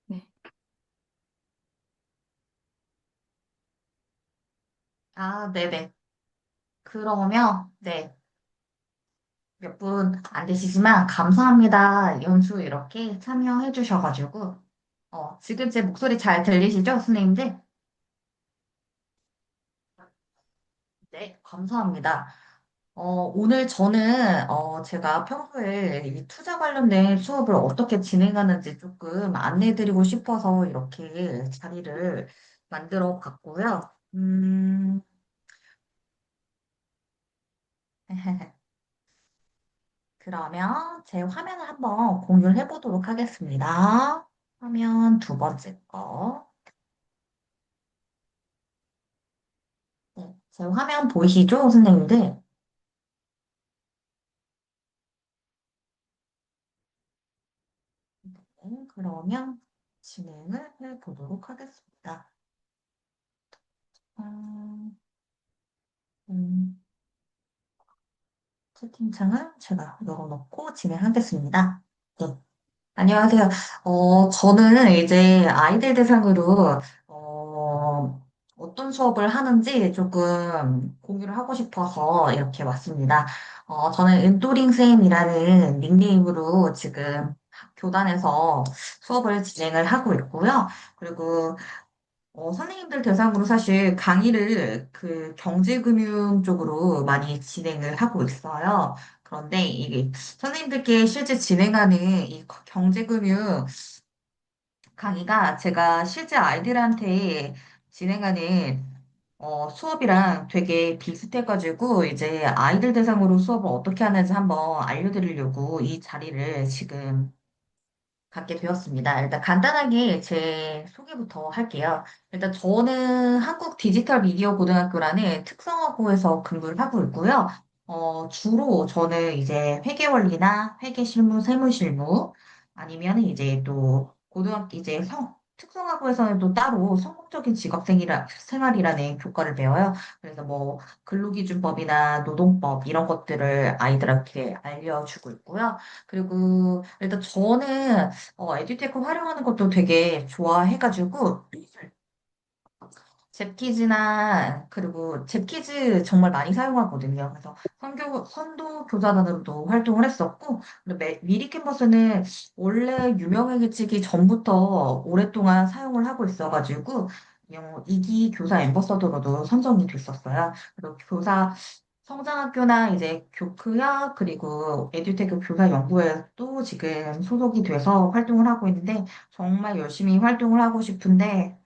네. 아, 네네. 그러면, 네. 몇 분 안 되시지만, 감사합니다. 연수 이렇게 참여해 주셔가지고, 지금 제 목소리 잘 들리시죠, 선생님들? 네, 감사합니다. 오늘 저는, 제가 평소에 이 투자 관련된 수업을 어떻게 진행하는지 조금 안내해드리고 싶어서 이렇게 자리를 만들어 봤고요. 그러면 제 화면을 한번 공유를 해보도록 하겠습니다. 화면 두 번째 거. 네, 제 화면 보이시죠, 선생님들? 네, 그러면 진행을 해보도록 하겠습니다. 음, 음, 채팅창을 제가 열어놓고 진행하겠습니다. 네. 안녕하세요. 저는 이제 아이들 대상으로, 어떤 수업을 하는지 조금 공유를 하고 싶어서 이렇게 왔습니다. 저는 은또링 쌤이라는 닉네임으로 지금 교단에서 수업을 진행을 하고 있고요. 그리고 선생님들 대상으로 사실 강의를 그 경제금융 쪽으로 많이 진행을 하고 있어요. 그런데 이게 선생님들께 실제 진행하는 이 경제금융 강의가 제가 실제 아이들한테 진행하는 수업이랑 되게 비슷해가지고 이제 아이들 대상으로 수업을 어떻게 하는지 한번 알려드리려고 이 자리를 지금 갖게 되었습니다. 일단 간단하게 제 소개부터 할게요. 일단 저는 한국 디지털 미디어 고등학교라는 특성화고에서 근무를 하고 있고요. 주로 저는 이제 회계원리나 회계실무, 세무실무 아니면 이제 또 고등학교 이제 특성화고에서는 또 따로 성공적인 생활이라는 교과를 배워요. 그래서 뭐 근로기준법이나 노동법 이런 것들을 아이들한테 알려주고 있고요. 그리고 일단 저는 에듀테크 활용하는 것도 되게 좋아해가지고, 잽퀴즈나, 그리고 잽퀴즈 정말 많이 사용하거든요. 그래서 선도 교사단으로도 활동을 했었고, 그리고 미리 캔버스는 원래 유명해지기 전부터 오랫동안 사용을 하고 있어가지고, 2기 교사 앰버서더로도 선정이 됐었어요. 그리고 성장학교나 이제 교크야 그리고 에듀테크 교사 연구회도 지금 소속이 돼서 활동을 하고 있는데 정말 열심히 활동을 하고 싶은데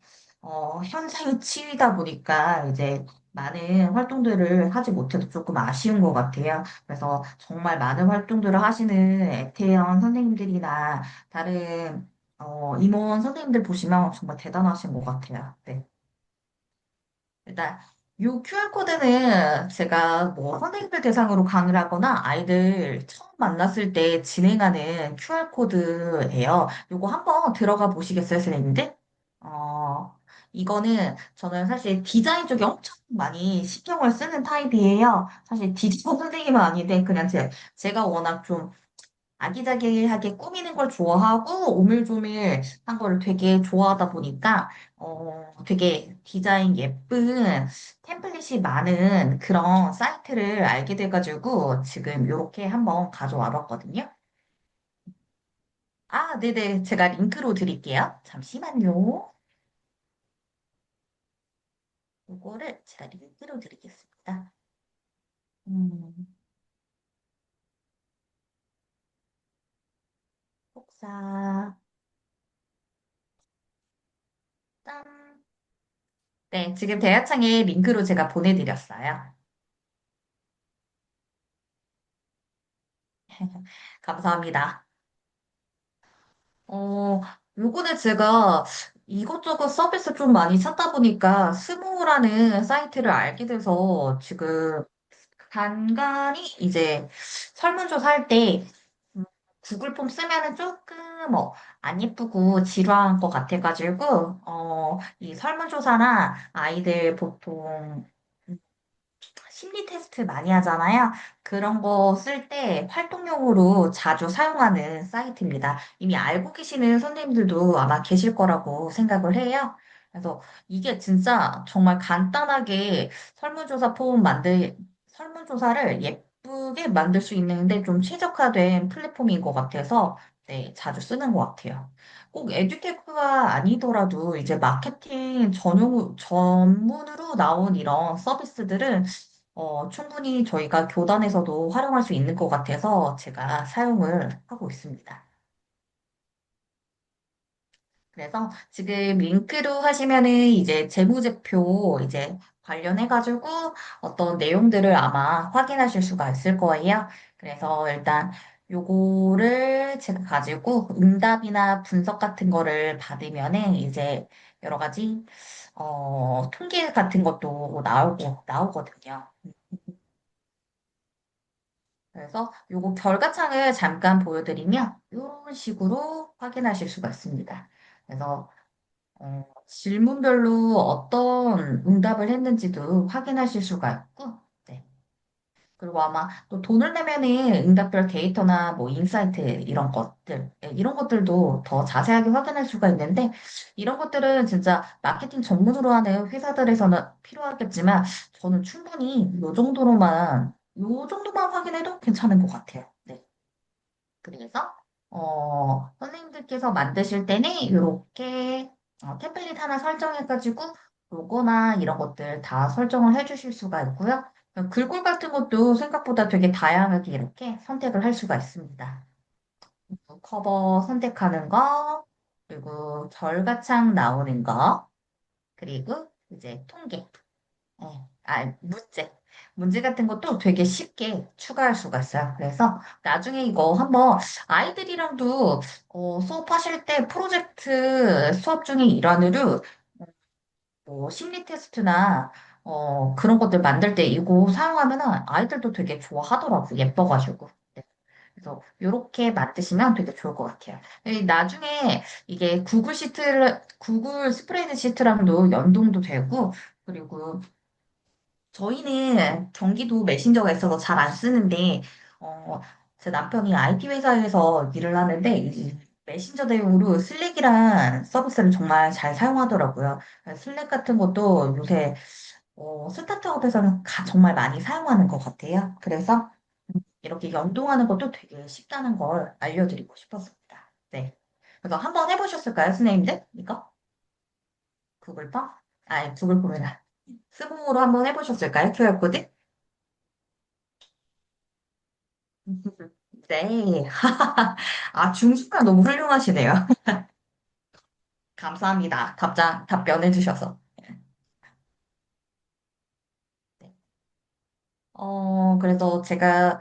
현장이 치이다 보니까 이제 많은 활동들을 하지 못해도 조금 아쉬운 것 같아요. 그래서 정말 많은 활동들을 하시는 에테연 선생님들이나 다른 임원 선생님들 보시면 정말 대단하신 것 같아요. 네. 일단 요 QR코드는 제가 뭐 선생님들 대상으로 강의를 하거나 아이들 처음 만났을 때 진행하는 QR코드예요. 요거 한번 들어가 보시겠어요, 선생님들? 어, 이거는 저는 사실 디자인 쪽에 엄청 많이 신경을 쓰는 타입이에요. 사실 디자인 선생님은 아닌데 그냥 제가 워낙 좀 아기자기하게 꾸미는 걸 좋아하고 오밀조밀한 걸 되게 좋아하다 보니까 되게 디자인 예쁜 템플릿이 많은 그런 사이트를 알게 돼가지고 지금 이렇게 한번 가져와 봤거든요. 아, 네네. 제가 링크로 드릴게요. 잠시만요. 이거를 제가 링크로 드리겠습니다. 음, 복사, 짠. 네, 지금 대화창에 링크로 제가 보내드렸어요. 감사합니다. 어, 요번에 제가 이것저것 서비스 좀 많이 찾다 보니까 스모라는 사이트를 알게 돼서 지금 간간히 이제 설문조사 할 때 구글 폼 쓰면은 조금 안 예쁘고 지루한 것 같아가지고 이 설문조사나 아이들 보통 심리 테스트 많이 하잖아요. 그런 거 쓸 때 활동용으로 자주 사용하는 사이트입니다. 이미 알고 계시는 선생님들도 아마 계실 거라고 생각을 해요. 그래서 이게 진짜 정말 간단하게 설문조사 폼 설문조사를 예쁘게 만들 수 있는데 좀 최적화된 플랫폼인 것 같아서 네, 자주 쓰는 것 같아요. 꼭 에듀테크가 아니더라도 이제 마케팅 전문으로 나온 이런 서비스들은 충분히 저희가 교단에서도 활용할 수 있는 것 같아서 제가 사용을 하고 있습니다. 그래서 지금 링크로 하시면은 이제 재무제표 이제 관련해가지고 어떤 내용들을 아마 확인하실 수가 있을 거예요. 그래서 일단 요거를 제가 가지고 응답이나 분석 같은 거를 받으면은 이제 여러 가지 통계 같은 것도 나오거든요. 그래서 요거 결과창을 잠깐 보여드리면 이런 식으로 확인하실 수가 있습니다. 그래서 질문별로 어떤 응답을 했는지도 확인하실 수가 있고, 네. 그리고 아마 또 돈을 내면은 응답별 데이터나 뭐 인사이트 이런 것들, 예, 이런 것들도 더 자세하게 확인할 수가 있는데, 이런 것들은 진짜 마케팅 전문으로 하는 회사들에서는 필요하겠지만, 저는 충분히 요 정도만 확인해도 괜찮은 것 같아요. 네. 그래서 선생님들께서 만드실 때는 이렇게 템플릿 하나 설정해가지고 로고나 이런 것들 다 설정을 해주실 수가 있고요. 글꼴 같은 것도 생각보다 되게 다양하게 이렇게 선택을 할 수가 있습니다. 커버 선택하는 거, 그리고 결과창 나오는 거, 그리고 이제 통계. 문제. 문제 같은 것도 되게 쉽게 추가할 수가 있어요. 그래서 나중에 이거 한번 아이들이랑도 수업하실 때 프로젝트 수업 중에 일환으로 뭐 심리 테스트나 그런 것들 만들 때 이거 사용하면은 아이들도 되게 좋아하더라고. 예뻐가지고. 네. 그래서 이렇게 만드시면 되게 좋을 것 같아요. 나중에 이게 구글 스프레드 시트랑도 연동도 되고, 그리고 저희는 경기도 메신저가 있어서 잘 안 쓰는데, 어, 제 남편이 IT 회사에서 일을 하는데, 이 메신저 대용으로 슬랙이란 서비스를 정말 잘 사용하더라고요. 슬랙 같은 것도 요새, 스타트업에서는 정말 많이 사용하는 것 같아요. 그래서 이렇게 연동하는 것도 되게 쉽다는 걸 알려드리고 싶었습니다. 네. 그래서 한번 해보셨을까요, 선생님들? 이거? 구글팡? 아니, 구글폼이라. 스모으로 한번 해보셨을까요, QR코드? 네. 아, 중수가 너무 훌륭하시네요. 감사합니다. 답변해 주셔서. 네. 그래서 제가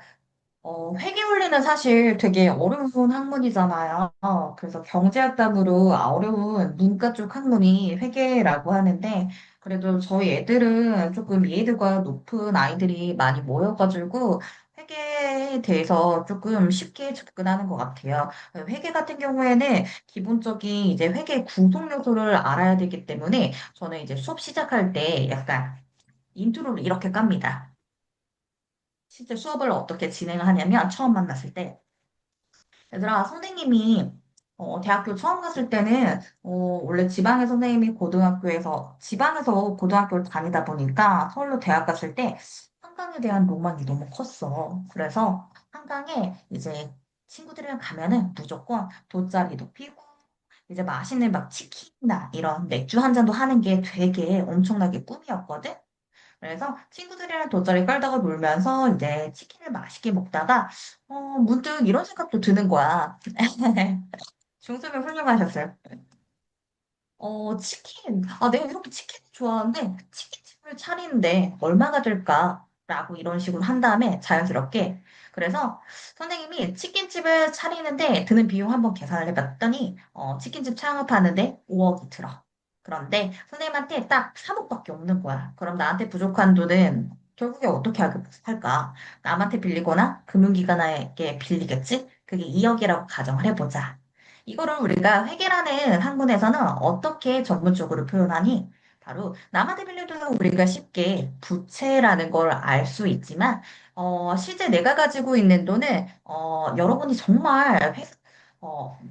회계 원리는 사실 되게 어려운 학문이잖아요. 그래서 경제학담으로 어려운 문과 쪽 학문이 회계라고 하는데, 그래도 저희 애들은 조금 이해도가 높은 아이들이 많이 모여가지고, 회계에 대해서 조금 쉽게 접근하는 것 같아요. 회계 같은 경우에는 기본적인 이제 회계 구성 요소를 알아야 되기 때문에, 저는 이제 수업 시작할 때 약간 인트로를 이렇게 깝니다. 실제 수업을 어떻게 진행하냐면 처음 만났을 때 얘들아 선생님이 대학교 처음 갔을 때는 원래 지방의 선생님이 지방에서 고등학교를 다니다 보니까 서울로 대학 갔을 때 한강에 대한 로망이 너무 컸어. 그래서 한강에 이제 친구들이랑 가면은 무조건 돗자리도 피고 이제 맛있는 막 치킨이나 이런 맥주 한 잔도 하는 게 되게 엄청나게 꿈이었거든. 그래서 친구들이랑 돗자리 깔다가 놀면서 이제 치킨을 맛있게 먹다가 문득 이런 생각도 드는 거야. 중수면 훌륭하셨어요. 치킨. 아, 내가 이렇게 치킨 좋아하는데 치킨집을 차리는데 얼마가 들까? 라고 이런 식으로 한 다음에 자연스럽게. 그래서 선생님이 치킨집을 차리는데 드는 비용 한번 계산을 해봤더니 치킨집 창업하는데 5억이 들어. 그런데 선생님한테 딱 3억밖에 없는 거야. 그럼 나한테 부족한 돈은 결국에 어떻게 할까? 남한테 빌리거나 금융기관에게 빌리겠지? 그게 2억이라고 가정을 해보자. 이거를 우리가 회계라는 학문에서는 어떻게 전문적으로 표현하니? 바로 남한테 빌린 돈은 우리가 쉽게 부채라는 걸 알 수 있지만, 실제 내가 가지고 있는 돈은, 여러분이 정말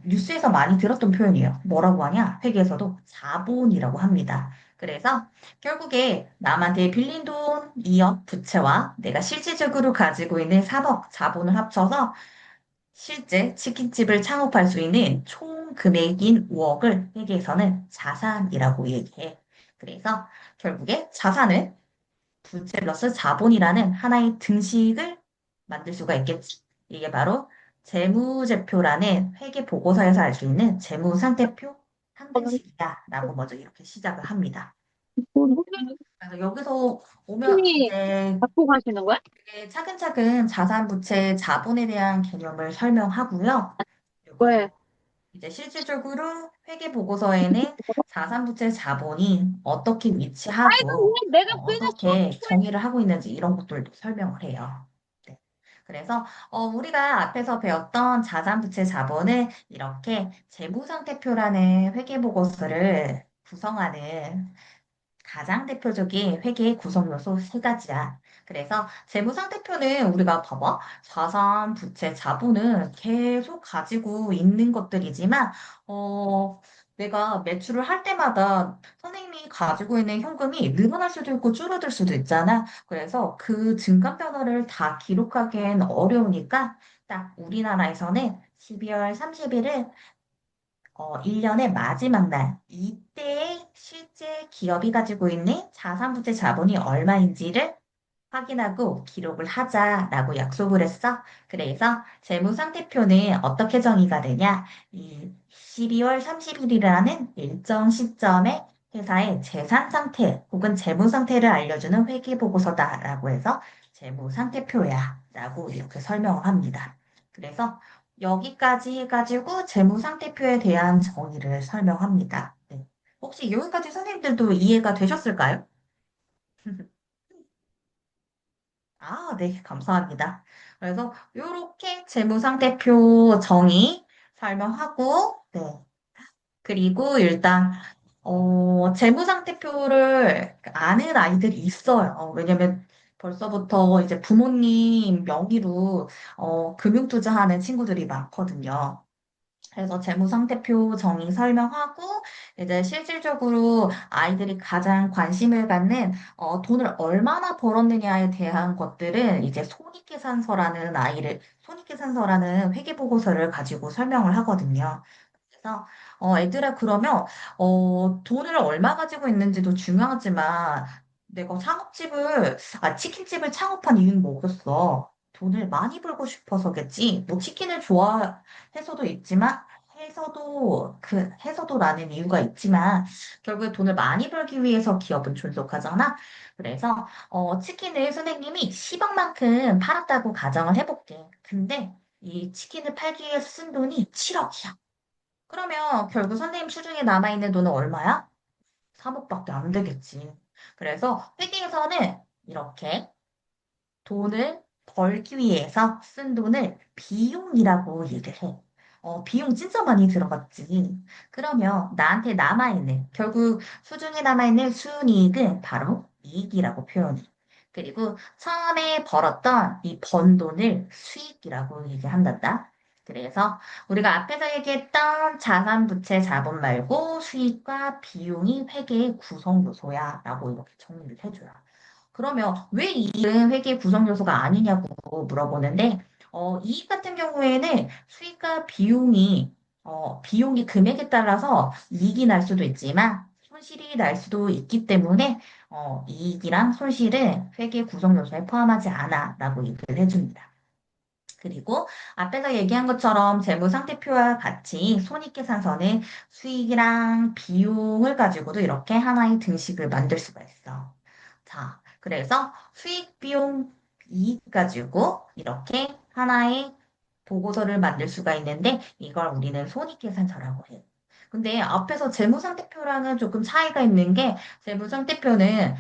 뉴스에서 많이 들었던 표현이에요. 뭐라고 하냐? 회계에서도 자본이라고 합니다. 그래서 결국에 남한테 빌린 돈, 이억, 부채와 내가 실질적으로 가지고 있는 3억 자본을 합쳐서 실제 치킨집을 창업할 수 있는 총 금액인 5억을 회계에서는 자산이라고 얘기해. 그래서 결국에 자산은 부채 플러스 자본이라는 하나의 등식을 만들 수가 있겠지. 이게 바로 재무제표라는 회계 보고서에서 알 수 있는 재무상태표 상등식이다라고 먼저 이렇게 시작을 합니다. 그래서 여기서 오면 손이 이제 갖고 가시는 거야? 이렇게 차근차근 자산, 부채, 자본에 대한 개념을 설명하고요. 그리고 왜? 이제 실질적으로 회계 보고서에는 자산, 부채, 자본이 어떻게 위치하고 내가 그냥 떻게 정의를 하고 있는지 이런 것들도 설명을 해요. 네. 그래서 우리가 앞에서 배웠던 자산, 부채, 자본을 이렇게 재무상태표라는 회계 보고서를 구성하는 가장 대표적인 회계의 구성 요소 세 가지야. 그래서 재무상태표는 우리가 봐봐. 자산, 부채, 자본은 계속 가지고 있는 것들이지만, 어, 내가 매출을 할 때마다 선생님이 가지고 있는 현금이 늘어날 수도 있고 줄어들 수도 있잖아. 그래서 그 증감 변화를 다 기록하기엔 어려우니까 딱 우리나라에서는 12월 30일을 1년의 마지막 날, 이때에 실제 기업이 가지고 있는 자산부채 자본이 얼마인지를 확인하고 기록을 하자라고 약속을 했어. 그래서 재무상태표는 어떻게 정의가 되냐? 이 12월 30일이라는 일정 시점에 회사의 재산 상태 혹은 재무 상태를 알려주는 회계 보고서다라고 해서 재무상태표야라고 이렇게 설명을 합니다. 그래서 여기까지 해가지고 재무상태표에 대한 정의를 설명합니다. 네. 혹시 여기까지 선생님들도 이해가 되셨을까요? 아, 네, 감사합니다. 그래서 이렇게 재무상태표 정의 설명하고, 네. 그리고 일단, 재무상태표를 아는 아이들이 있어요. 왜냐면 벌써부터 이제 부모님 명의로, 금융투자하는 친구들이 많거든요. 그래서 재무상태표 정의 설명하고, 이제 실질적으로 아이들이 가장 관심을 갖는, 돈을 얼마나 벌었느냐에 대한 것들은 이제 손익계산서라는 회계보고서를 가지고 설명을 하거든요. 그래서, 애들아, 그러면, 돈을 얼마 가지고 있는지도 중요하지만, 내가 치킨집을 창업한 이유는 뭐겠어? 돈을 많이 벌고 싶어서겠지. 뭐, 치킨을 좋아해서도 있지만, 해서도라는 이유가 있지만, 결국에 돈을 많이 벌기 위해서 기업은 존속하잖아. 그래서, 치킨을 선생님이 10억만큼 팔았다고 가정을 해볼게. 근데, 이 치킨을 팔기 위해서 쓴 돈이 7억이야. 그러면 결국 선생님 수중에 남아있는 돈은 얼마야? 3억밖에 안 되겠지. 그래서 회계에서는 이렇게 돈을 벌기 위해서 쓴 돈을 비용이라고 얘기를 해. 비용 진짜 많이 들어갔지. 그러면 나한테 남아있는, 결국 수중에 남아있는 순이익은 바로 이익이라고 표현해. 그리고 처음에 벌었던 이 번 돈을 수익이라고 얘기한단다. 그래서 우리가 앞에서 얘기했던 자산, 부채, 자본 말고 수익과 비용이 회계의 구성 요소야 라고 이렇게 정리를 해줘요. 그러면 왜 이익은 회계 구성 요소가 아니냐고 물어보는데, 이익 같은 경우에는 수익과 비용이 금액에 따라서 이익이 날 수도 있지만, 손실이 날 수도 있기 때문에, 이익이랑 손실은 회계 구성 요소에 포함하지 않아 라고 얘기를 해줍니다. 그리고 앞에서 얘기한 것처럼 재무상태표와 같이 손익계산서는 수익이랑 비용을 가지고도 이렇게 하나의 등식을 만들 수가 있어. 자, 그래서 수익, 비용, 이익 가지고 이렇게 하나의 보고서를 만들 수가 있는데 이걸 우리는 손익계산서라고 해요. 근데 앞에서 재무상태표랑은 조금 차이가 있는 게 재무상태표는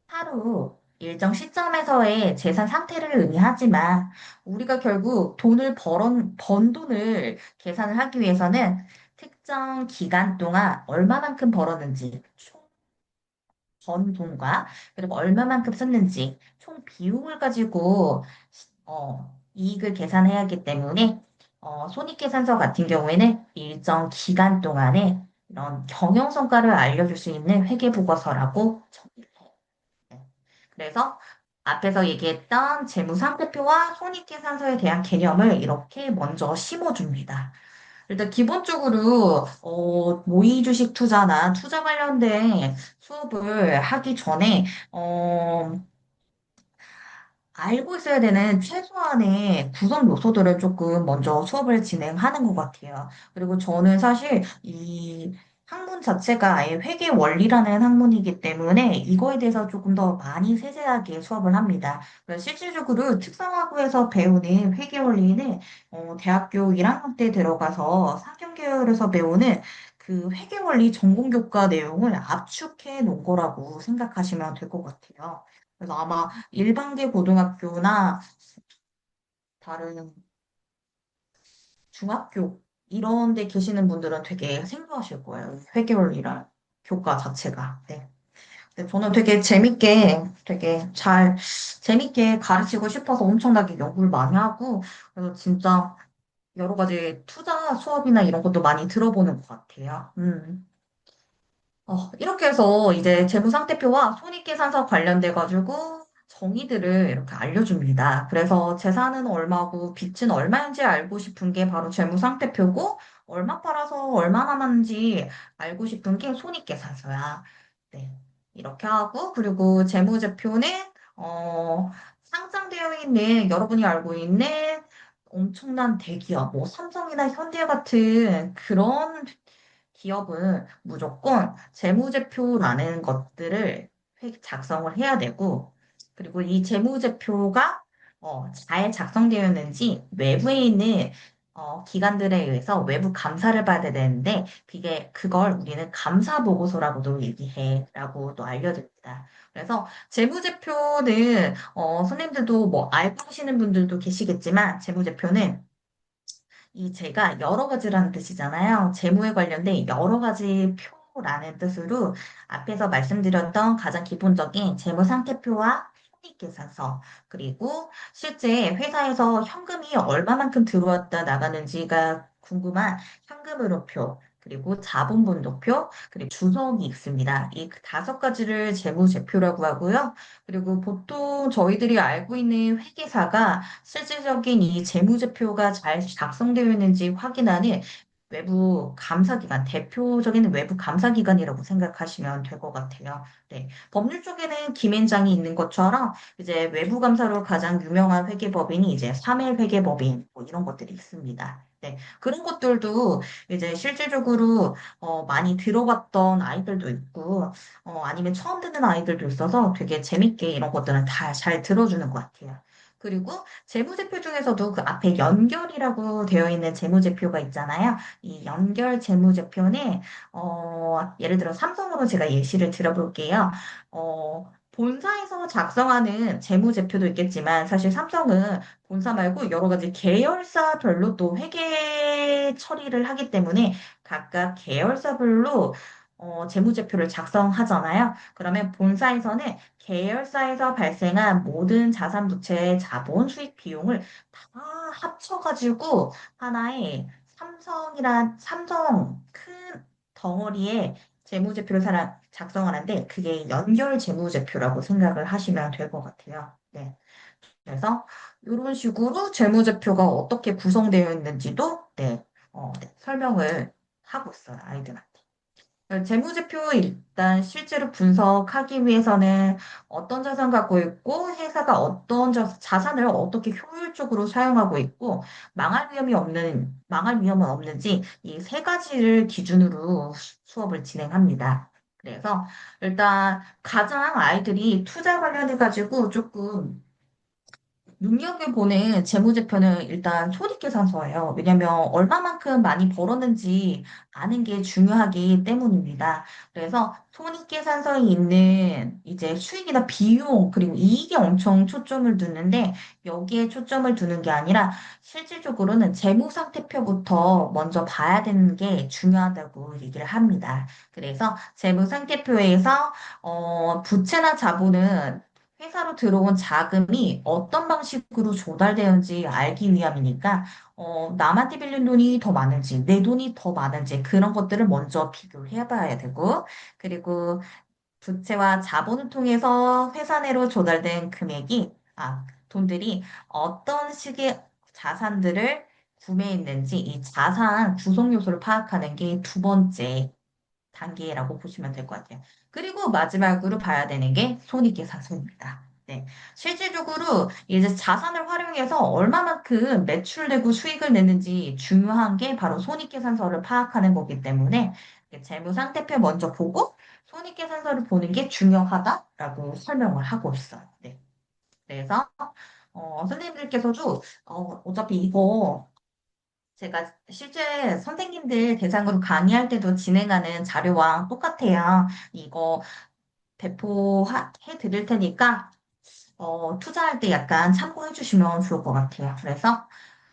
하루 일정 시점에서의 재산 상태를 의미하지만 우리가 결국 번 돈을 계산을 하기 위해서는 특정 기간 동안 얼마만큼 벌었는지 번 돈과 그리고 얼마만큼 썼는지 총 비용을 가지고 이익을 계산해야 하기 때문에 손익계산서 같은 경우에는 일정 기간 동안에 이런 경영성과를 알려줄 수 있는 회계보고서라고 정의를 해요. 네. 그래서 앞에서 얘기했던 재무상태표와 손익계산서에 대한 개념을 이렇게 먼저 심어줍니다. 일단 기본적으로 모의 주식 투자나 투자 관련된 수업을 하기 전에 알고 있어야 되는 최소한의 구성 요소들을 조금 먼저 수업을 진행하는 것 같아요. 그리고 저는 사실 이 학문 자체가 아예 회계 원리라는 학문이기 때문에 이거에 대해서 조금 더 많이 세세하게 수업을 합니다. 그래서 실질적으로 특성화고에서 배우는 회계 원리는 대학교 1학년 때 들어가서 상경계열에서 배우는 그 회계 원리 전공 교과 내용을 압축해 놓은 거라고 생각하시면 될 것 같아요. 그래서 아마 일반계 고등학교나 다른 중학교 이런 데 계시는 분들은 되게 생소하실 거예요. 회계원이란 교과 자체가. 네. 근데 저는 재밌게 가르치고 싶어서 엄청나게 연구를 많이 하고, 그래서 진짜 여러 가지 투자 수업이나 이런 것도 많이 들어보는 것 같아요. 이렇게 해서 이제 재무상태표와 손익계산서 관련돼가지고 정의들을 이렇게 알려줍니다. 그래서 재산은 얼마고 빚은 얼마인지 알고 싶은 게 바로 재무상태표고 얼마 팔아서 얼마 남았는지 알고 싶은 게 손익계산서야. 네. 이렇게 하고 그리고 재무제표는 상장되어 있는 여러분이 알고 있는 엄청난 대기업, 뭐 삼성이나 현대 같은 그런 기업은 무조건 재무제표라는 것들을 작성을 해야 되고, 그리고 이 재무제표가 잘 작성되었는지 외부에 있는 기관들에 의해서 외부 감사를 받아야 되는데, 그걸 우리는 감사 보고서라고도 얘기해라고 또 알려드립니다. 그래서 재무제표는 선생님들도 뭐 알고 계시는 분들도 계시겠지만 재무제표는 이 제가 여러 가지라는 뜻이잖아요. 재무에 관련된 여러 가지 표라는 뜻으로 앞에서 말씀드렸던 가장 기본적인 재무 상태표와 손익계산서, 그리고 실제 회사에서 현금이 얼마만큼 들어왔다 나가는지가 궁금한 현금으로표, 그리고 자본분도표, 그리고 주석이 있습니다. 이 5가지를 재무제표라고 하고요. 그리고 보통 저희들이 알고 있는 회계사가 실질적인 이 재무제표가 잘 작성되어 있는지 확인하는 외부 감사기관, 대표적인 외부 감사기관이라고 생각하시면 될 것 같아요. 네. 법률 쪽에는 김앤장이 있는 것처럼 이제 외부 감사로 가장 유명한 회계법인이 이제 사멜회계법인 뭐 이런 것들이 있습니다. 네. 그런 것들도 이제 실질적으로 많이 들어봤던 아이들도 있고 아니면 처음 듣는 아이들도 있어서 되게 재밌게 이런 것들은 다 잘 들어주는 것 같아요. 그리고 재무제표 중에서도 그 앞에 연결이라고 되어 있는 재무제표가 있잖아요. 이 연결 재무제표는, 예를 들어 삼성으로 제가 예시를 들어볼게요. 본사에서 작성하는 재무제표도 있겠지만 사실 삼성은 본사 말고 여러 가지 계열사별로 또 회계 처리를 하기 때문에 각각 계열사별로 재무제표를 작성하잖아요. 그러면 본사에서는 계열사에서 발생한 모든 자산 부채의 자본 수익 비용을 다 합쳐가지고 하나의 삼성 큰 덩어리의 재무제표를 작성하는데 그게 연결 재무제표라고 생각을 하시면 될 것 같아요. 네. 그래서 이런 식으로 재무제표가 어떻게 구성되어 있는지도 네, 설명을 하고 있어요, 아이들한테. 재무제표 일단 실제로 분석하기 위해서는 어떤 자산 갖고 있고 회사가 어떤 자산을 어떻게 효율적으로 사용하고 있고 망할 위험은 없는지 이 3가지를 기준으로 수업을 진행합니다. 그래서 일단 가장 아이들이 투자 관련해 가지고 조금 눈여겨보는 재무제표는 일단 손익계산서예요. 왜냐면 얼마만큼 많이 벌었는지 아는 게 중요하기 때문입니다. 그래서 손익계산서에 있는 이제 수익이나 비용 그리고 이익에 엄청 초점을 두는데 여기에 초점을 두는 게 아니라 실질적으로는 재무상태표부터 먼저 봐야 되는 게 중요하다고 얘기를 합니다. 그래서 재무상태표에서 부채나 자본은 회사로 들어온 자금이 어떤 방식으로 조달되는지 알기 위함이니까, 남한테 빌린 돈이 더 많은지, 내 돈이 더 많은지, 그런 것들을 먼저 비교를 해봐야 되고, 그리고 부채와 자본을 통해서 회사 내로 조달된 돈들이 어떤 식의 자산들을 구매했는지, 이 자산 구성 요소를 파악하는 게 두 번째 단계라고 보시면 될 것 같아요. 그리고 마지막으로 봐야 되는 게 손익계산서입니다. 네. 실질적으로 이제 자산을 활용해서 얼마만큼 매출되고 수익을 내는지 중요한 게 바로 손익계산서를 파악하는 거기 때문에 재무상태표 먼저 보고 손익계산서를 보는 게 중요하다라고 설명을 하고 있어요. 네. 그래서 선생님들께서도 어차피 이거 제가 실제 선생님들 대상으로 강의할 때도 진행하는 자료와 똑같아요. 이거 배포해 드릴 테니까, 투자할 때 약간 참고해 주시면 좋을 것 같아요. 그래서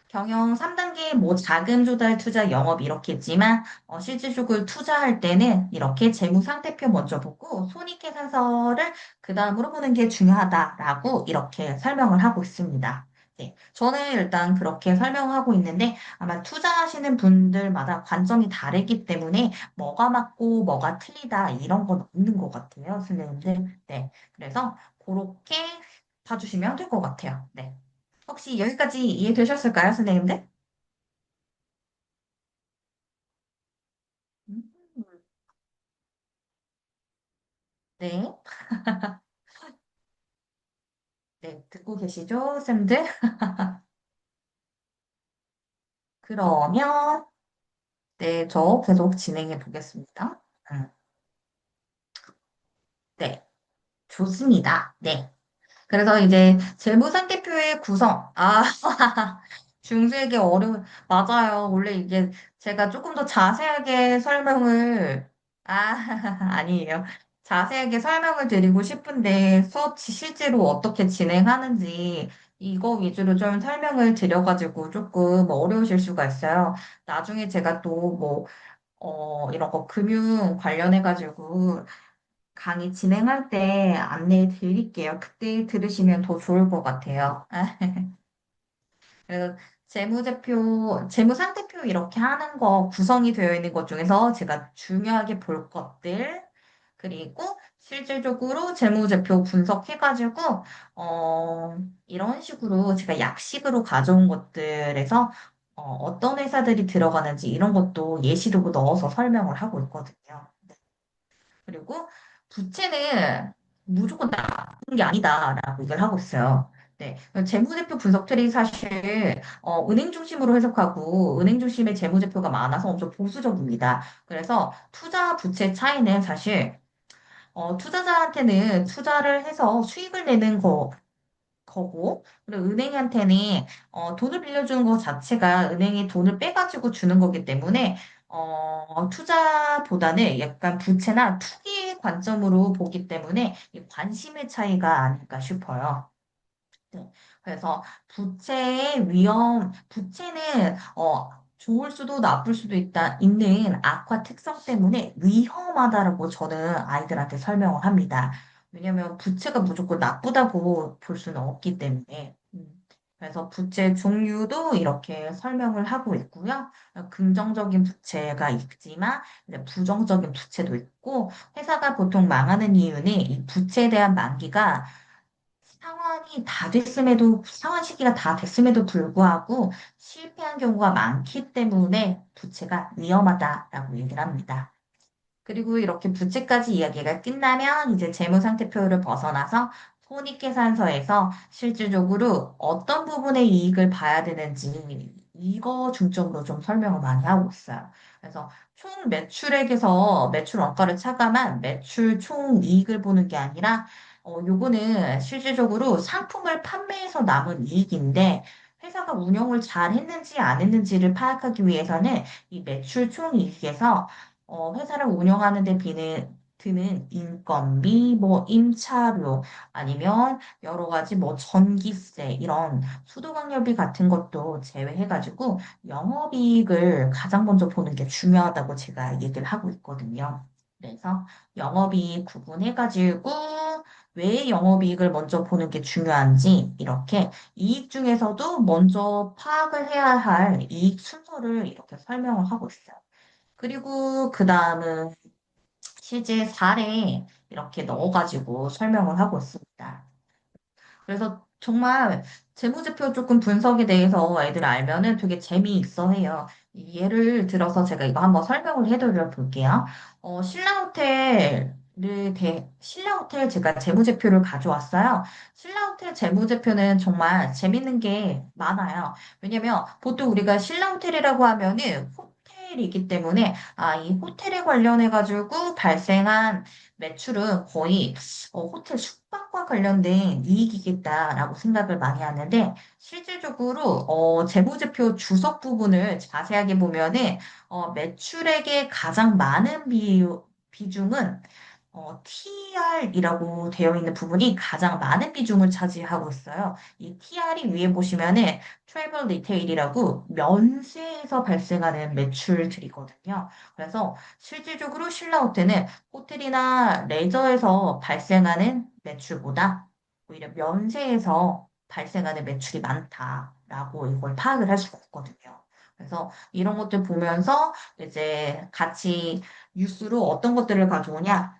경영 3단계 뭐 자금 조달 투자 영업 이렇게 있지만 실질적으로 투자할 때는 이렇게 재무 상태표 먼저 보고 손익계산서를 그 다음으로 보는 게 중요하다라고 이렇게 설명을 하고 있습니다. 네, 저는 일단 그렇게 설명하고 있는데 아마 투자하시는 분들마다 관점이 다르기 때문에 뭐가 맞고 뭐가 틀리다 이런 건 없는 것 같아요, 선생님들. 네, 그래서 그렇게 봐주시면 될 것 같아요. 네. 혹시 여기까지 이해되셨을까요, 선생님들? 음, 네. 네, 듣고 계시죠, 쌤들? 그러면, 네, 저 계속 진행해 보겠습니다. 음, 네, 좋습니다. 네. 그래서 이제 재무상태표의 구성. 중수에게 맞아요. 원래 이게 제가 조금 더 자세하게 설명을, 아니에요. 자세하게 설명을 드리고 싶은데 수업 실제로 어떻게 진행하는지 이거 위주로 좀 설명을 드려가지고 조금 어려우실 수가 있어요. 나중에 제가 또 뭐, 이런 거 금융 관련해가지고 강의 진행할 때 안내해 드릴게요. 그때 들으시면 더 좋을 것 같아요. 그래서 재무상태표 이렇게 하는 거 구성이 되어 있는 것 중에서 제가 중요하게 볼 것들, 그리고 실질적으로 재무제표 분석해가지고, 이런 식으로 제가 약식으로 가져온 것들에서 어떤 회사들이 들어가는지 이런 것도 예시로 넣어서 설명을 하고 있거든요. 그리고 부채는 무조건 나쁜 게 아니다라고 얘기를 하고 있어요. 네. 재무제표 분석 틀이 사실, 은행 중심으로 해석하고, 은행 중심의 재무제표가 많아서 엄청 보수적입니다. 그래서 투자 부채 차이는 사실, 투자자한테는 투자를 해서 수익을 내는 거고, 그리고 은행한테는 돈을 빌려주는 것 자체가 은행이 돈을 빼가지고 주는 거기 때문에 투자보다는 약간 부채나 투기 관점으로 보기 때문에 이 관심의 차이가 아닐까 싶어요. 네. 그래서 부채는 좋을 수도 나쁠 수도 있는 악화 특성 때문에 위험하다라고 저는 아이들한테 설명을 합니다. 왜냐면 부채가 무조건 나쁘다고 볼 수는 없기 때문에. 그래서 부채 종류도 이렇게 설명을 하고 있고요. 긍정적인 부채가 있지만 이제 부정적인 부채도 있고 회사가 보통 망하는 이유는 이 부채에 대한 만기가 상환 시기가 다 됐음에도 불구하고 실패한 경우가 많기 때문에 부채가 위험하다라고 얘기를 합니다. 그리고 이렇게 부채까지 이야기가 끝나면 이제 재무상태표를 벗어나서 손익계산서에서 실질적으로 어떤 부분의 이익을 봐야 되는지 이거 중점으로 좀 설명을 많이 하고 있어요. 그래서 총 매출액에서 매출 원가를 차감한 매출 총 이익을 보는 게 아니라 요거는 실질적으로 상품을 판매해서 남은 이익인데, 회사가 운영을 잘 했는지 안 했는지를 파악하기 위해서는 이 매출 총이익에서 회사를 운영하는 데 드는 인건비, 뭐 임차료, 아니면 여러 가지 뭐 전기세, 이런 수도관열비 같은 것도 제외해가지고 영업이익을 가장 먼저 보는 게 중요하다고 제가 얘기를 하고 있거든요. 그래서 영업이익 구분해가지고 왜 영업이익을 먼저 보는 게 중요한지 이렇게 이익 중에서도 먼저 파악을 해야 할 이익 순서를 이렇게 설명을 하고 있어요. 그리고 그 다음은 실제 사례 이렇게 넣어가지고 설명을 하고 있습니다. 그래서 정말 재무제표 조금 분석에 대해서 애들 알면은 되게 재미있어 해요. 예를 들어서 제가 이거 한번 설명을 해드려 볼게요. 신라호텔 제가 재무제표를 가져왔어요. 신라호텔 재무제표는 정말 재밌는 게 많아요. 왜냐면 보통 우리가 신라호텔이라고 하면은 호텔이기 때문에 이 호텔에 관련해가지고 발생한 매출은 거의 호텔 숙박과 관련된 이익이겠다라고 생각을 많이 하는데, 실질적으로, 재무제표 주석 부분을 자세하게 보면은, 매출액의 가장 많은 비중은, TR이라고 되어 있는 부분이 가장 많은 비중을 차지하고 있어요. 이 TR이 위에 보시면은, 트래블 리테일이라고 면세에서 발생하는 매출들이거든요. 그래서 실질적으로 신라호텔은 호텔이나 레저에서 발생하는 매출보다 오히려 면세에서 발생하는 매출이 많다라고 이걸 파악을 할 수가 있거든요. 그래서 이런 것들 보면서 이제 같이 뉴스로 어떤 것들을 가져오냐?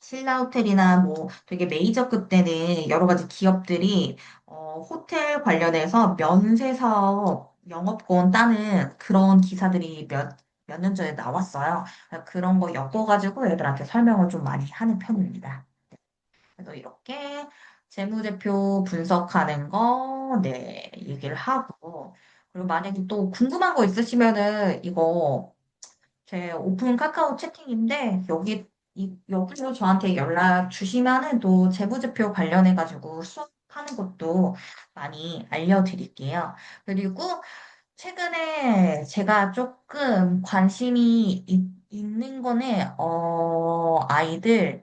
신라호텔이나 뭐 되게 메이저급 때는 여러 가지 기업들이 호텔 관련해서 면세 사업 영업권 따는 그런 기사들이 몇 년 전에 나왔어요. 그런 거 엮어가지고 애들한테 설명을 좀 많이 하는 편입니다. 그래서 이렇게 재무제표 분석하는 거, 네, 얘기를 하고. 그리고 만약에 또 궁금한 거 있으시면은 이거 제 오픈 카카오 채팅인데 여기서 저한테 연락 주시면은 또 재무제표 관련해가지고 수업하는 것도 많이 알려드릴게요. 그리고 최근에 제가 조금 있는 거는 아이들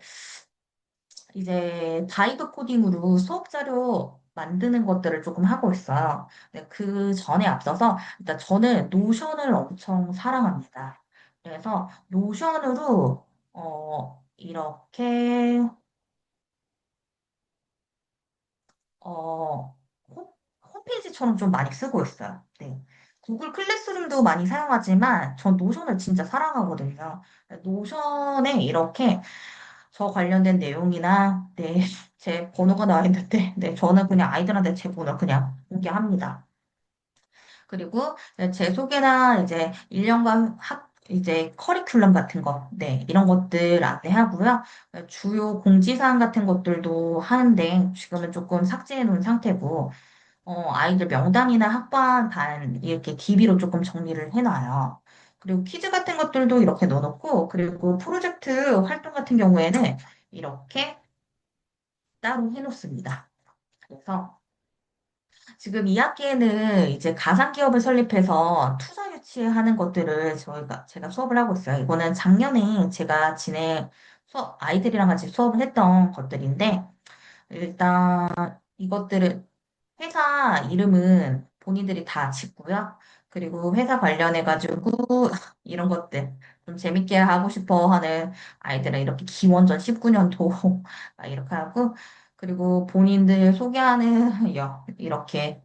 이제 바이브 코딩으로 수업 자료 만드는 것들을 조금 하고 있어요. 근데 그 전에 앞서서 일단 저는 노션을 엄청 사랑합니다. 그래서 노션으로 이렇게 어 홈페이지처럼 좀 많이 쓰고 있어요. 네. 구글 클래스룸도 많이 사용하지만 전 노션을 진짜 사랑하거든요. 노션에 이렇게 저 관련된 내용이나 네, 제 번호가 나와 있는데 네, 저는 그냥 아이들한테 제 번호 그냥 공개합니다. 그리고 제 소개나 이제 1년간 이제 커리큘럼 같은 거, 네, 이런 것들 안내하고요. 주요 공지사항 같은 것들도 하는데 지금은 조금 삭제해 놓은 상태고, 아이들 명단이나 학반 반 이렇게 DB로 조금 정리를 해놔요. 그리고 퀴즈 같은 것들도 이렇게 넣어놓고, 그리고 프로젝트 활동 같은 경우에는 이렇게 따로 해놓습니다. 그래서 지금 2학기에는 이제 가상기업을 설립해서 투자 유치하는 것들을 제가 수업을 하고 있어요. 이거는 작년에 제가 아이들이랑 같이 수업을 했던 것들인데, 일단 이것들은 회사 이름은 본인들이 다 짓고요. 그리고 회사 관련해가지고 이런 것들 좀 재밌게 하고 싶어 하는 아이들은 이렇게 기원전 19년도 이렇게 하고, 그리고 본인들 소개하는 이렇게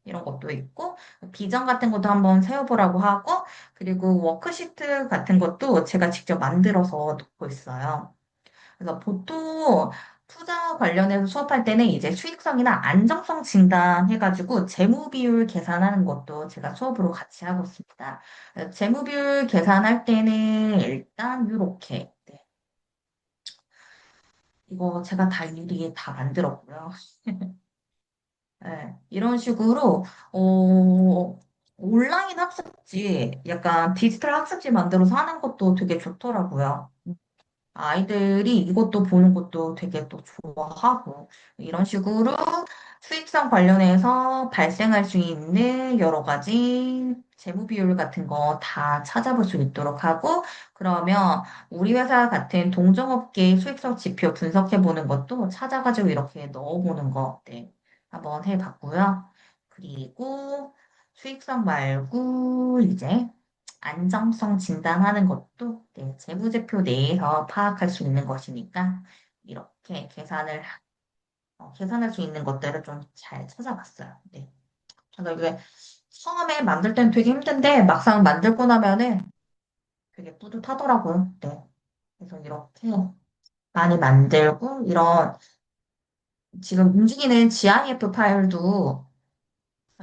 이런 것도 있고, 비전 같은 것도 한번 세워보라고 하고, 그리고 워크시트 같은 것도 제가 직접 만들어서 놓고 있어요. 그래서 보통 투자 관련해서 수업할 때는 이제 수익성이나 안정성 진단 해가지고 재무 비율 계산하는 것도 제가 수업으로 같이 하고 있습니다. 재무 비율 계산할 때는 일단 이렇게 네. 이거 제가 다 일일이 다 만들었고요. 네, 이런 식으로 온라인 학습지, 약간 디지털 학습지 만들어서 하는 것도 되게 좋더라고요. 아이들이 이것도 보는 것도 되게 또 좋아하고, 이런 식으로 수익성 관련해서 발생할 수 있는 여러 가지 재무 비율 같은 거 다 찾아볼 수 있도록 하고, 그러면 우리 회사 같은 동종업계 수익성 지표 분석해 보는 것도 찾아가지고 이렇게 넣어보는 거, 네, 한번 해봤고요. 그리고 수익성 말고 이제 안정성 진단하는 것도 네, 재무제표 내에서 파악할 수 있는 것이니까 이렇게 계산할 수 있는 것들을 좀 잘 찾아봤어요. 네. 그래서 이게 처음에 만들 때는 되게 힘든데 막상 만들고 나면은 되게 뿌듯하더라고요. 네. 그래서 이렇게 많이 만들고 이런 지금 움직이는 GIF 파일도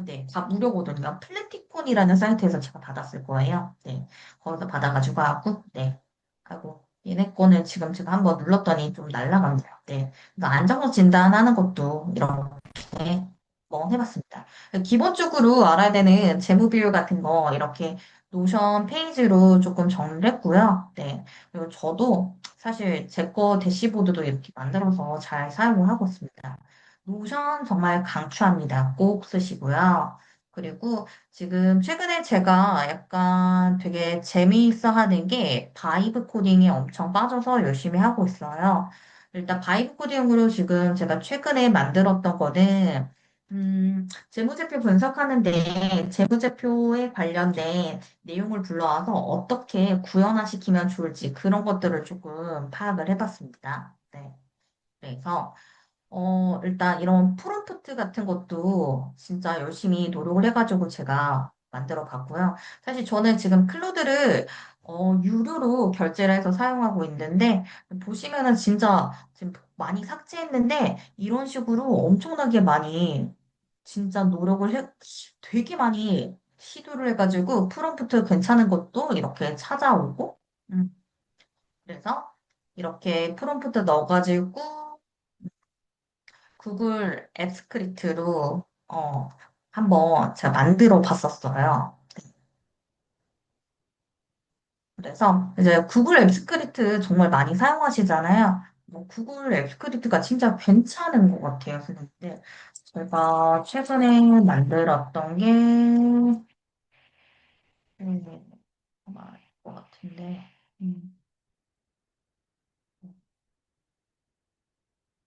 네, 다 무료거든요. 플래티콘이라는 사이트에서 제가 받았을 거예요. 네, 거기서 받아가지고 하고, 네. 하고, 얘네 거는 지금 제가 한번 눌렀더니 좀 날라갔네요. 네. 그래서 안정성 진단하는 것도 이렇게 한번 해봤습니다. 기본적으로 알아야 되는 재무 비율 같은 거 이렇게 노션 페이지로 조금 정리를 했고요. 네. 그리고 저도 사실 제 거 대시보드도 이렇게 만들어서 잘 사용을 하고 있습니다. 노션 정말 강추합니다. 꼭 쓰시고요. 그리고 지금 최근에 제가 약간 되게 재미있어 하는 게 바이브 코딩에 엄청 빠져서 열심히 하고 있어요. 일단 바이브 코딩으로 지금 제가 최근에 만들었던 거는 재무제표 분석하는데 재무제표에 관련된 내용을 불러와서 어떻게 구현화시키면 좋을지 그런 것들을 조금 파악을 해봤습니다. 네. 그래서 일단 이런 프롬프트 같은 것도 진짜 열심히 노력을 해가지고 제가 만들어 봤고요. 사실 저는 지금 클로드를 유료로 결제를 해서 사용하고 있는데 보시면은 진짜 지금 많이 삭제했는데 이런 식으로 엄청나게 많이 진짜 되게 많이 시도를 해가지고 프롬프트 괜찮은 것도 이렇게 찾아오고 음, 그래서 이렇게 프롬프트 넣어가지고 구글 앱 스크립트로 한번 제가 만들어 봤었어요. 그래서 이제 구글 앱 스크립트 정말 많이 사용하시잖아요. 뭐 구글 앱 스크립트가 진짜 괜찮은 것 같아요, 선생님들. 제가 최근에 만들었던 게 아마 것 같은데 음,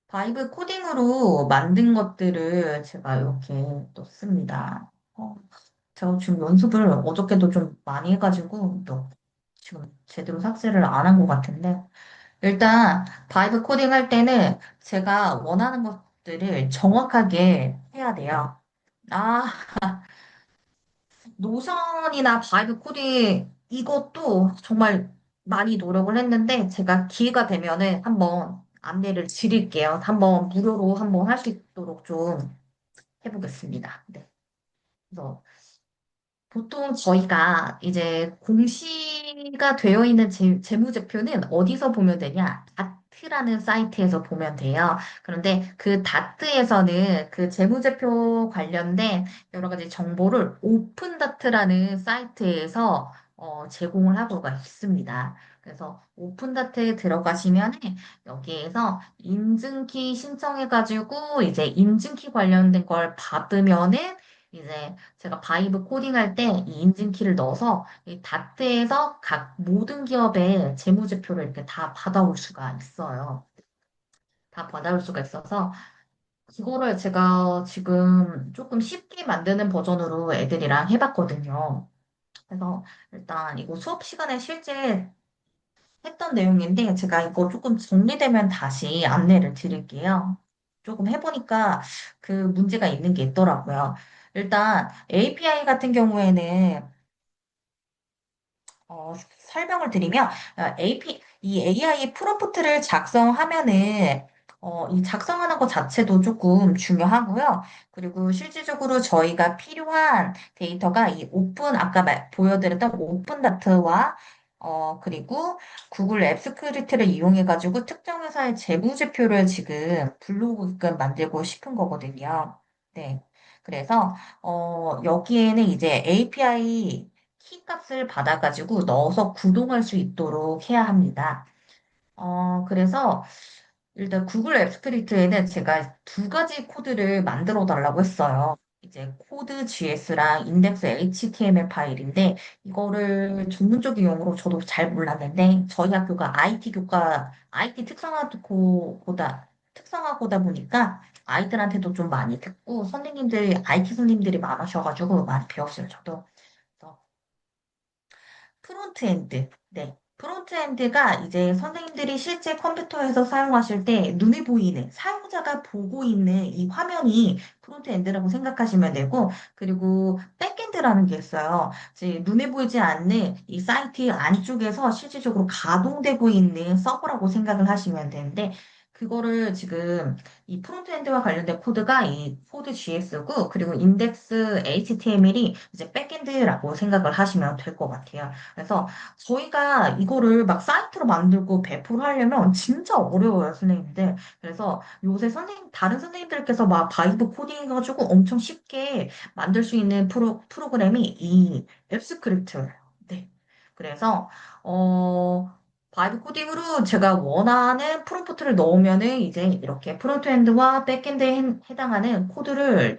바이브 코딩으로 만든 것들을 제가 이렇게 또 씁니다. 제가 지금 연습을 어저께도 좀 많이 해가지고 또 지금 제대로 삭제를 안 한 것 같은데 일단 바이브 코딩 할 때는 제가 원하는 것들을 정확하게 해야 돼요. 아, 노션이나 바이브 코딩 이것도 정말 많이 노력을 했는데 제가 기회가 되면은 한번 안내를 드릴게요. 한번 무료로 한번 할 수 있도록 좀 해보겠습니다. 네. 그래서 보통 저희가 이제 공시가 되어 있는 재무제표는 어디서 보면 되냐? 다트라는 사이트에서 보면 돼요. 그런데 그 다트에서는 그 재무제표 관련된 여러 가지 정보를 오픈다트라는 사이트에서 제공을 하고가 있습니다. 그래서 오픈다트에 들어가시면 여기에서 인증키 신청해가지고 이제 인증키 관련된 걸 받으면은 이제 제가 바이브 코딩할 때 이 인증키를 넣어서 이 다트에서 각 모든 기업의 재무제표를 이렇게 다 받아올 수가 있어요. 다 받아올 수가 있어서 그거를 제가 지금 조금 쉽게 만드는 버전으로 애들이랑 해봤거든요. 그래서 일단 이거 수업 시간에 실제 했던 내용인데 제가 이거 조금 정리되면 다시 안내를 드릴게요. 조금 해보니까 그 문제가 있는 게 있더라고요. 일단 API 같은 경우에는 설명을 드리면 이 AI 프롬프트를 작성하면은 이 작성하는 것 자체도 조금 중요하고요. 그리고 실질적으로 저희가 필요한 데이터가 이 아까 보여드렸던 오픈 다트와 그리고 구글 앱 스크립트를 이용해가지고 특정 회사의 재무제표를 지금 불러오게끔 만들고 싶은 거거든요. 네. 그래서 여기에는 이제 API 키 값을 받아가지고 넣어서 구동할 수 있도록 해야 합니다. 그래서 일단 구글 앱 스크립트에는 제가 두 가지 코드를 만들어 달라고 했어요. 이제 코드 GS랑 인덱스 HTML 파일인데 이거를 전문적인 용어로 저도 잘 몰랐는데 저희 학교가 IT 교과, IT 특성화고다 보니까 아이들한테도 좀 많이 듣고 선생님들이 IT 선생님들이 많으셔가지고 많이 배웠어요. 저도. 프론트엔드. 네. 프론트엔드가 이제 선생님들이 실제 컴퓨터에서 사용하실 때 눈에 보이는, 사용자가 보고 있는 이 화면이 프론트엔드라고 생각하시면 되고, 그리고 백엔드라는 게 있어요. 이제 눈에 보이지 않는 이 사이트 안쪽에서 실질적으로 가동되고 있는 서버라고 생각을 하시면 되는데, 그거를 지금 이 프론트엔드와 관련된 코드가 이 코드 GS고, 그리고 인덱스 HTML이 이제 백엔드라고 생각을 하시면 될 것 같아요. 그래서 저희가 이거를 막 사이트로 만들고 배포를 하려면 진짜 어려워요, 선생님들. 그래서 요새 다른 선생님들께서 막 바이브 코딩 해가지고 엄청 쉽게 만들 수 있는 프로그램이 이 앱스크립트예요. 네. 그래서, 바이브 코딩으로 제가 원하는 프롬프트를 넣으면은 이제 이렇게 프론트엔드와 백엔드에 해당하는 코드를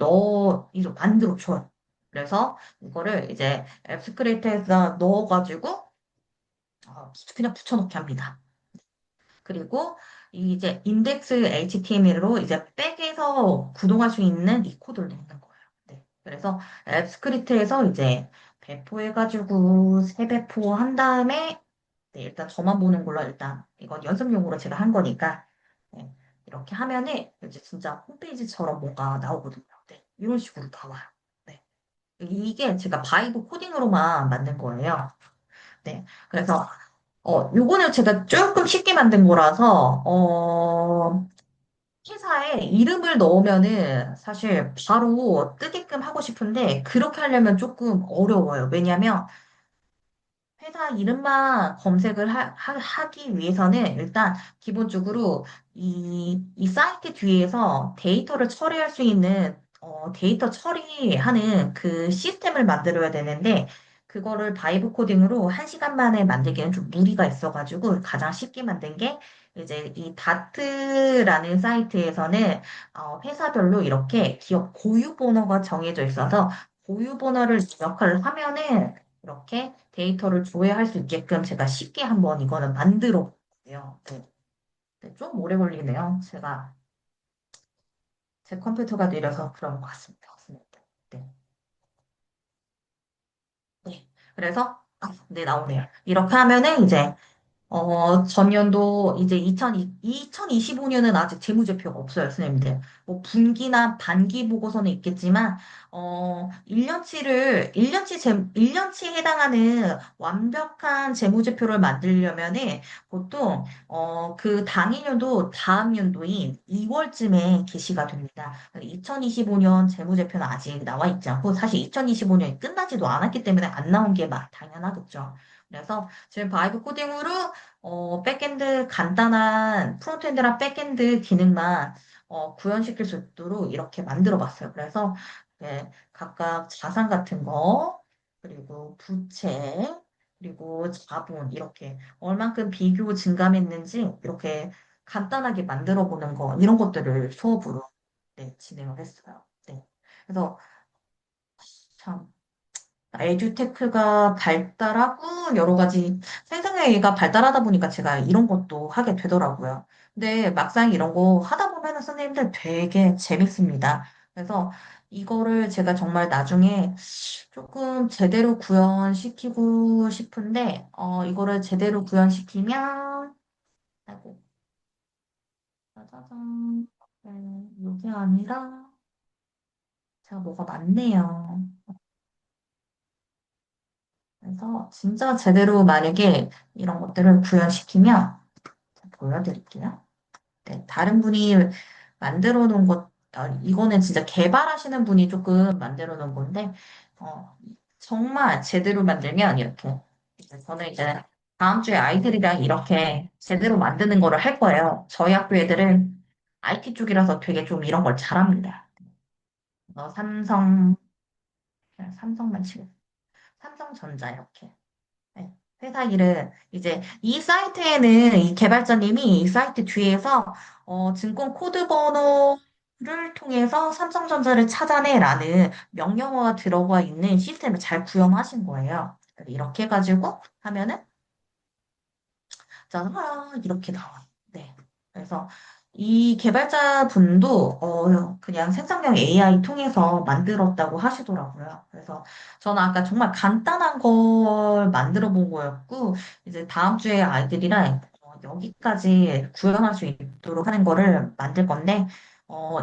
이제 만들어줘요. 그래서 이거를 이제 앱스크립트에다 넣어가지고 그냥 붙여넣기 합니다. 그리고 이제 인덱스 HTML로 이제 백에서 구동할 수 있는 이 코드를 넣는 거예요. 네. 그래서 앱스크립트에서 이제 배포해가지고 세배포한 다음에 네, 일단 저만 보는 걸로 일단 이건 연습용으로 제가 한 거니까 네, 이렇게 하면은 이제 진짜 홈페이지처럼 뭐가 나오거든요. 네, 이런 식으로 나와요. 네. 이게 제가 바이브 코딩으로만 만든 거예요. 네. 그래서, 요거는 제가 조금 쉽게 만든 거라서, 회사에 이름을 넣으면은 사실 바로 뜨게끔 하고 싶은데, 그렇게 하려면 조금 어려워요. 왜냐면, 회사 이름만 검색을 하기 위해서는 일단 기본적으로 이 사이트 뒤에서 데이터를 처리할 수 있는 데이터 처리하는 그 시스템을 만들어야 되는데 그거를 바이브 코딩으로 한 시간 만에 만들기는 좀 무리가 있어가지고 가장 쉽게 만든 게 이제 이 다트라는 사이트에서는 회사별로 이렇게 기업 고유 번호가 정해져 있어서 고유 번호를 입력을 하면은 이렇게 데이터를 조회할 수 있게끔 제가 쉽게 한번 이거는 만들어 볼게요. 네. 네, 좀 오래 걸리네요. 제 컴퓨터가 느려서 그런 것 같습니다. 네. 네. 그래서, 네, 나오네요. 이렇게 하면은 이제 전년도 이제 2025년은 아직 재무제표가 없어요, 선생님들. 뭐 분기나 반기 보고서는 있겠지만, 1년치에 해당하는 완벽한 재무제표를 만들려면은 보통, 그 당일년도 다음 연도인 2월쯤에 게시가 됩니다. 2025년 재무제표는 아직 나와 있지 않고, 사실 2025년이 끝나지도 않았기 때문에 안 나온 게 막 당연하겠죠. 그래서 지금 바이브 코딩으로 백엔드 간단한 프론트엔드랑 백엔드 기능만 구현시킬 수 있도록 이렇게 만들어 봤어요. 그래서 네, 각각 자산 같은 거, 그리고 부채, 그리고 자본 이렇게 얼만큼 비교 증감했는지 이렇게 간단하게 만들어 보는 거 이런 것들을 수업으로 네, 진행을 했어요. 네. 그래서 참 에듀테크가 발달하고 여러 가지 생성AI가 발달하다 보니까 제가 이런 것도 하게 되더라고요. 근데 막상 이런 거 하다 보면은 선생님들 되게 재밌습니다. 그래서 이거를 제가 정말 나중에 조금 제대로 구현시키고 싶은데, 이거를 제대로 구현시키면, 아이고, 짜자잔, 이게 아니라, 제가 뭐가 많네요. 그래서 진짜 제대로 만약에 이런 것들을 구현시키면 제가 보여드릴게요. 네, 다른 분이 만들어 놓은 이거는 진짜 개발하시는 분이 조금 만들어 놓은 건데, 정말 제대로 만들면 이렇게. 저는 이제 다음 주에 아이들이랑 이렇게 제대로 만드는 거를 할 거예요. 저희 학교 애들은 IT 쪽이라서 되게 좀 이런 걸 잘합니다. 삼성만 치고, 삼성전자 이렇게. 네. 회사 일은 이제 이 사이트에는 이 개발자님이 이 사이트 뒤에서 증권 코드 번호를 통해서 삼성전자를 찾아내라는 명령어가 들어가 있는 시스템을 잘 구현하신 거예요. 이렇게 해가지고 하면은 짜잔 이렇게 나와요. 네. 그래서 이 개발자 분도 그냥 생성형 AI 통해서 만들었다고 하시더라고요. 그래서 저는 아까 정말 간단한 걸 만들어 본 거였고 이제 다음 주에 아이들이랑 여기까지 구현할 수 있도록 하는 거를 만들 건데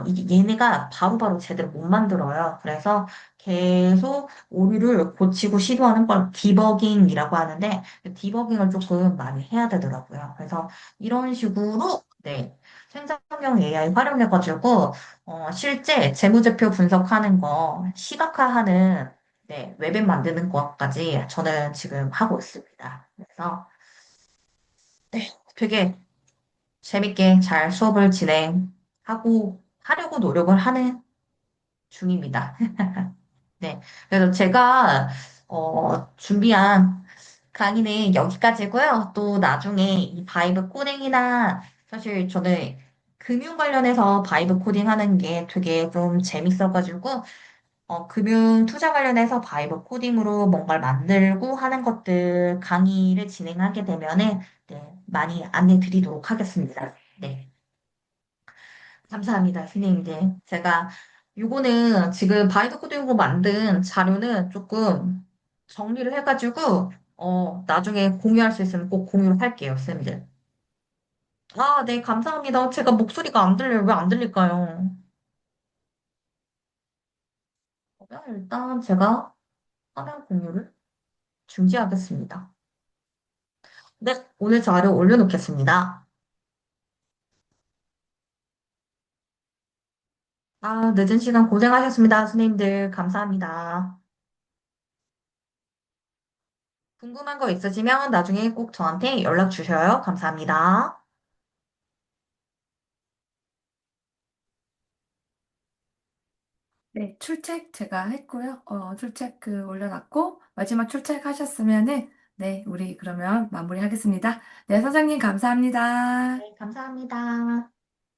이게 얘네가 바로바로 제대로 못 만들어요. 그래서 계속 오류를 고치고 시도하는 걸 디버깅이라고 하는데 디버깅을 조금 많이 해야 되더라고요. 그래서 이런 식으로, 네, 생성형 AI 활용해가지고, 실제 재무제표 분석하는 거, 시각화하는, 네, 웹앱 만드는 것까지 저는 지금 하고 있습니다. 그래서, 네, 되게 재밌게 잘 수업을 진행하고 하려고 노력을 하는 중입니다. 네. 그래서 제가, 준비한 강의는 여기까지고요. 또 나중에 이 바이브 코딩이나, 사실 저는 금융 관련해서 바이브 코딩 하는 게 되게 좀 재밌어가지고, 금융 투자 관련해서 바이브 코딩으로 뭔가를 만들고 하는 것들 강의를 진행하게 되면은, 네, 많이 안내 드리도록 하겠습니다. 네. 감사합니다, 선생님들. 제가 요거는 지금 바이브 코딩으로 만든 자료는 조금 정리를 해가지고, 나중에 공유할 수 있으면 꼭 공유를 할게요, 선생님들. 아, 네, 감사합니다. 제가 목소리가 안 들려요. 왜 안 들릴까요? 그러면 일단 제가 화면 공유를 중지하겠습니다. 네, 오늘 자료 올려놓겠습니다. 아, 늦은 시간 고생하셨습니다, 선생님들. 감사합니다. 궁금한 거 있으시면 나중에 꼭 저한테 연락 주셔요. 감사합니다. 네, 출첵 제가 했고요. 출첵 올려놨고, 마지막 출첵 하셨으면은, 네, 우리 그러면 마무리하겠습니다. 네, 선생님 감사합니다. 네, 감사합니다.